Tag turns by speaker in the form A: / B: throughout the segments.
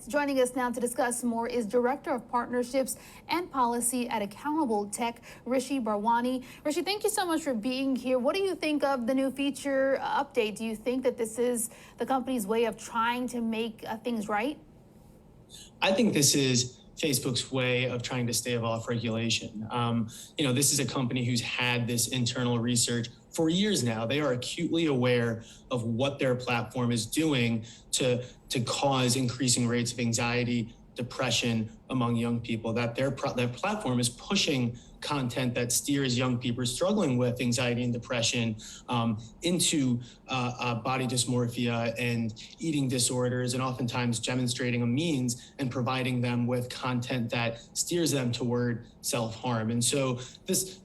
A: Joining us now to discuss more is Director of Partnerships and Policy at Accountable Tech, Rishi Bharwani. Rishi, thank you so much for being here. What do you think of the new feature update? Do you think that this is the company's way of trying to make things right?
B: I think this is Facebook's way of trying to stave off regulation. This is a company who's had this internal research for years now. They are acutely aware of what their platform is doing to cause increasing rates of anxiety, depression among young people, that their platform is pushing content that steers young people struggling with anxiety and depression into body dysmorphia and eating disorders, and oftentimes demonstrating a means and providing them with content that steers them toward self-harm. And so this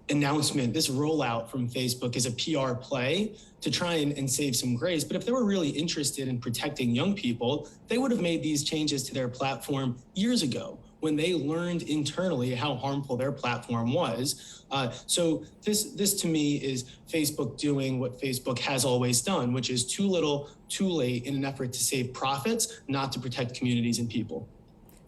B: announcement, this rollout from Facebook is a PR play to try and save some grace. But if they were really interested in protecting young people, they would have made these changes to their platform years ago when they learned internally how harmful their platform was. So this to me is Facebook doing what Facebook has always done, which is too little, too late in an effort to save profits, not to protect communities and people.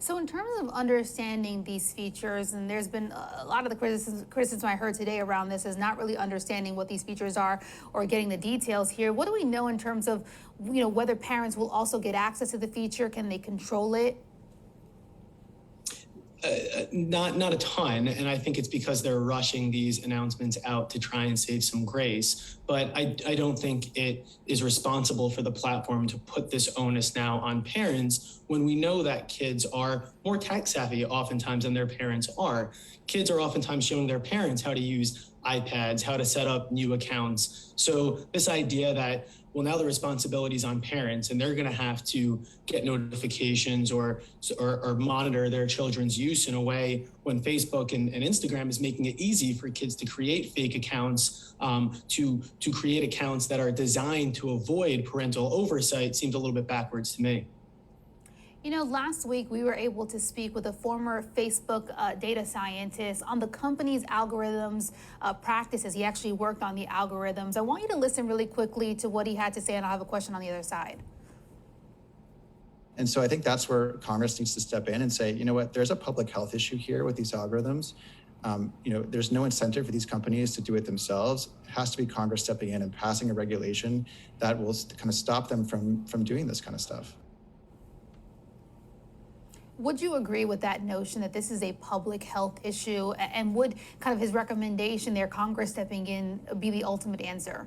A: So in terms of understanding these features, and there's been a lot of the criticism I heard today around this is not really understanding what these features are or getting the details here. What do we know in terms of, whether parents will also get access to the feature? Can they control it?
B: Not a ton, and I think it's because they're rushing these announcements out to try and save some grace. But I don't think it is responsible for the platform to put this onus now on parents when we know that kids are more tech savvy oftentimes than their parents are. Kids are oftentimes showing their parents how to use iPads, how to set up new accounts. So this idea that, well, now the responsibility is on parents and they're going to have to get notifications or monitor their children's use in a way when Facebook and Instagram is making it easy for kids to create fake accounts, to create accounts that are designed to avoid parental oversight seems a little bit backwards to me.
A: Last week we were able to speak with a former Facebook data scientist on the company's algorithms practices. He actually worked on the algorithms. I want you to listen really quickly to what he had to say, and I'll have a question on the other side.
C: And so I think that's where Congress needs to step in and say, you know what, there's a public health issue here with these algorithms. There's no incentive for these companies to do it themselves. It has to be Congress stepping in and passing a regulation that will kind of stop them from doing this kind of stuff.
A: Would you agree with that notion that this is a public health issue, and would kind of his recommendation there, Congress stepping in, be the ultimate answer?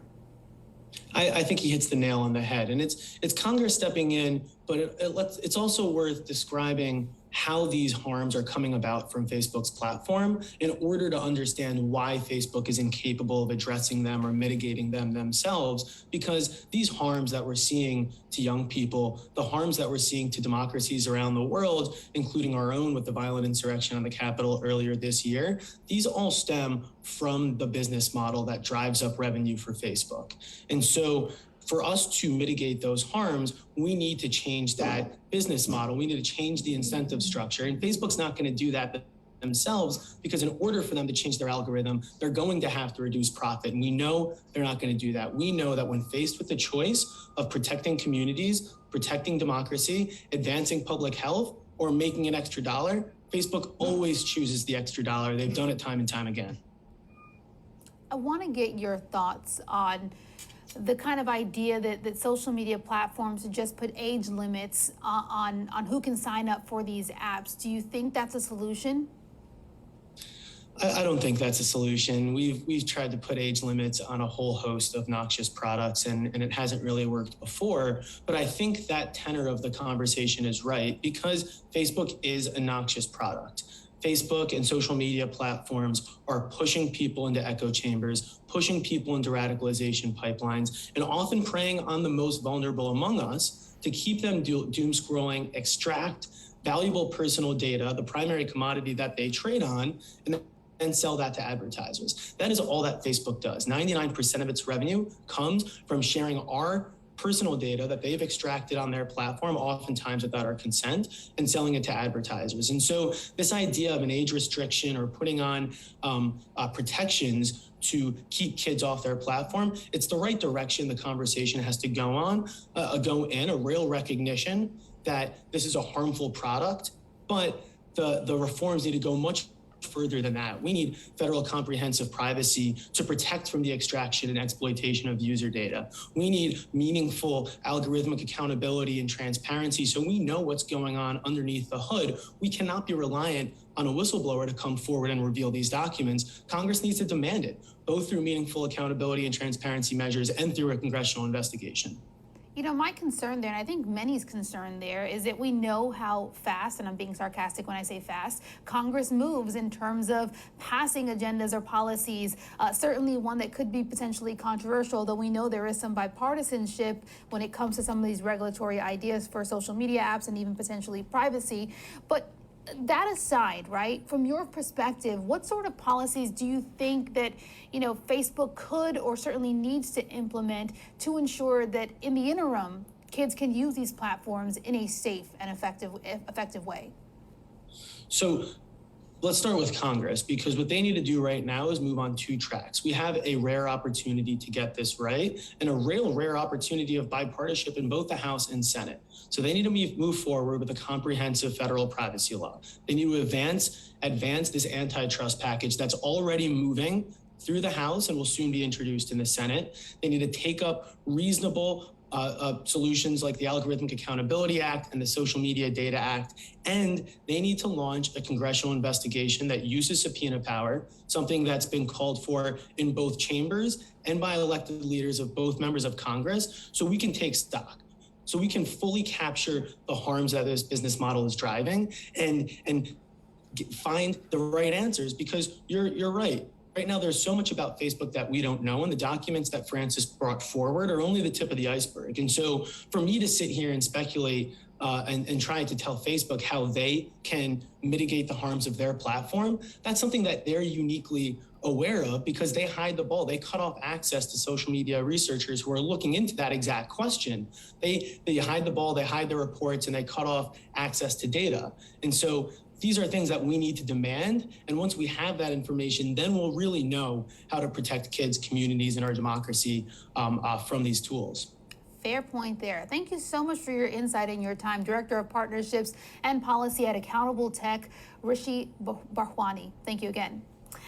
B: I think he hits the nail on the head, and it's Congress stepping in, but it's also worth describing how these harms are coming about from Facebook's platform in order to understand why Facebook is incapable of addressing them or mitigating them themselves, because these harms that we're seeing to young people, the harms that we're seeing to democracies around the world, including our own with the violent insurrection on the Capitol earlier this year, these all stem from the business model that drives up revenue for Facebook. And so for us to mitigate those harms, we need to change that business model. We need to change the incentive structure. And Facebook's not going to do that themselves, because in order for them to change their algorithm, they're going to have to reduce profit. And we know they're not going to do that. We know that when faced with the choice of protecting communities, protecting democracy, advancing public health, or making an extra dollar, Facebook always chooses the extra dollar. They've done it time and time again.
A: I want to get your thoughts on the kind of idea that social media platforms just put age limits on who can sign up for these apps. Do you think that's a solution?
B: I don't think that's a solution. We've tried to put age limits on a whole host of noxious products, and it hasn't really worked before. But I think that tenor of the conversation is right, because Facebook is a noxious product. Facebook and social media platforms are pushing people into echo chambers, pushing people into radicalization pipelines, and often preying on the most vulnerable among us to keep them doom scrolling, extract valuable personal data, the primary commodity that they trade on, and sell that to advertisers. That is all that Facebook does. 99% of its revenue comes from sharing our personal data that they've extracted on their platform, oftentimes without our consent, and selling it to advertisers. And so this idea of an age restriction or putting on protections to keep kids off their platform, it's the right direction the conversation has to go in, a real recognition that this is a harmful product, but the reforms need to go much further than that. We need federal comprehensive privacy to protect from the extraction and exploitation of user data. We need meaningful algorithmic accountability and transparency so we know what's going on underneath the hood. We cannot be reliant on a whistleblower to come forward and reveal these documents. Congress needs to demand it, both through meaningful accountability and transparency measures and through a congressional investigation.
A: You know, my concern there, and I think many's concern there, is that we know how fast, and I'm being sarcastic when I say fast, Congress moves in terms of passing agendas or policies, certainly one that could be potentially controversial, though we know there is some bipartisanship when it comes to some of these regulatory ideas for social media apps and even potentially privacy. But that aside, right, from your perspective, what sort of policies do you think that, you know, Facebook could or certainly needs to implement to ensure that in the interim, kids can use these platforms in a safe and effective way?
B: So let's start with Congress, because what they need to do right now is move on two tracks. We have a rare opportunity to get this right and a real rare opportunity of bipartisanship in both the House and Senate. So they need to move forward with a comprehensive federal privacy law. They need to advance this antitrust package that's already moving through the House and will soon be introduced in the Senate. They need to take up reasonable solutions like the Algorithmic Accountability Act and the Social Media Data Act. And they need to launch a congressional investigation that uses subpoena power, something that's been called for in both chambers and by elected leaders of both members of Congress, so we can take stock, so we can fully capture the harms that this business model is driving and find the right answers, because you're right. Right now, there's so much about Facebook that we don't know, and the documents that Francis brought forward are only the tip of the iceberg. And so for me to sit here and speculate and try to tell Facebook how they can mitigate the harms of their platform, that's something that they're uniquely aware of, because they hide the ball. They cut off access to social media researchers who are looking into that exact question. They hide the ball, they hide the reports, and they cut off access to data. And so these are things that we need to demand. And once we have that information, then we'll really know how to protect kids, communities, and our democracy from these tools.
A: Fair point there. Thank you so much for your insight and your time. Director of Partnerships and Policy at Accountable Tech, Rishi Bharwani. Thank you again.